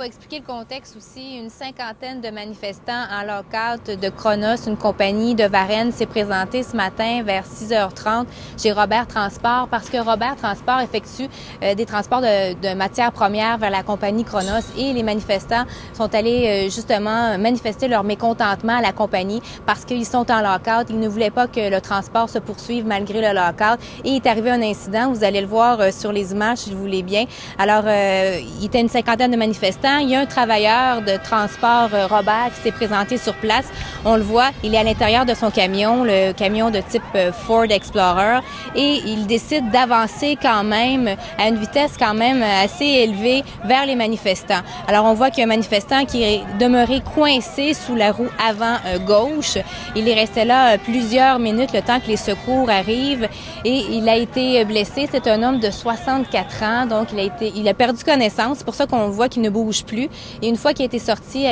Pour expliquer le contexte aussi, une cinquantaine de manifestants en lock-out de Cronos, une compagnie de Varennes, s'est présentée ce matin vers 6h30 chez Robert Transport parce que Robert Transport effectue des transports de matières premières vers la compagnie Cronos et les manifestants sont allés justement manifester leur mécontentement à la compagnie parce qu'ils sont en lock-out. Ils ne voulaient pas que le transport se poursuive malgré le lock-out et il est arrivé un incident. Vous allez le voir sur les images si vous voulez bien. Alors, il était une cinquantaine de manifestants. Il y a un travailleur de transport, Robert, qui s'est présenté sur place. On le voit, il est à l'intérieur de son camion, le camion de type Ford Explorer, et il décide d'avancer quand même à une vitesse quand même assez élevée vers les manifestants. Alors, on voit qu'il y a un manifestant qui est demeuré coincé sous la roue avant gauche. Il est resté là plusieurs minutes, le temps que les secours arrivent, et il a été blessé. C'est un homme de 64 ans, donc il a perdu connaissance. C'est pour ça qu'on voit qu'il ne bouge plus. Et une fois qu'il a été sorti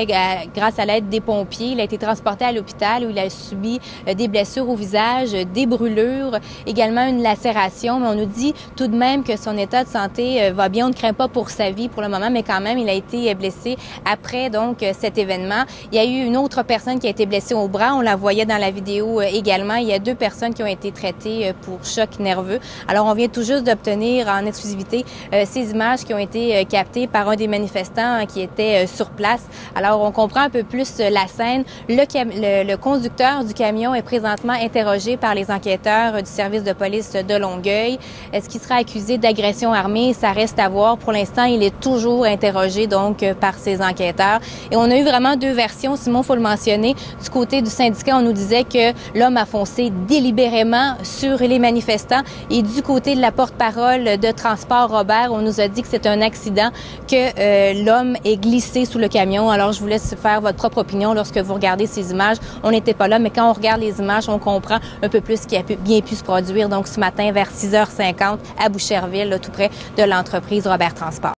grâce à l'aide des pompiers, il a été transporté à l'hôpital où il a subi des blessures au visage, des brûlures, également une lacération. Mais on nous dit tout de même que son état de santé va bien. On ne craint pas pour sa vie pour le moment, mais quand même, il a été blessé après donc cet événement. Il y a eu une autre personne qui a été blessée au bras. On la voyait dans la vidéo également. Il y a 2 personnes qui ont été traitées pour choc nerveux. Alors, on vient tout juste d'obtenir en exclusivité ces images qui ont été captées par un des manifestants qui était sur place. Alors, on comprend un peu plus la scène. Le conducteur du camion est présentement interrogé par les enquêteurs du service de police de Longueuil. Est-ce qu'il sera accusé d'agression armée? Ça reste à voir. Pour l'instant, il est toujours interrogé donc par ces enquêteurs. Et on a eu vraiment 2 versions, Simon, faut le mentionner. Du côté du syndicat, on nous disait que l'homme a foncé délibérément sur les manifestants. Et du côté de la porte-parole de Transport Robert, on nous a dit que c'est un accident, que l'homme est glissé sous le camion. Alors, je vous laisse faire votre propre opinion lorsque vous regardez ces images. On n'était pas là, mais quand on regarde les images, on comprend un peu plus ce qui a bien pu se produire. Donc, ce matin, vers 6h50 à Boucherville, là, tout près de l'entreprise Robert Transport.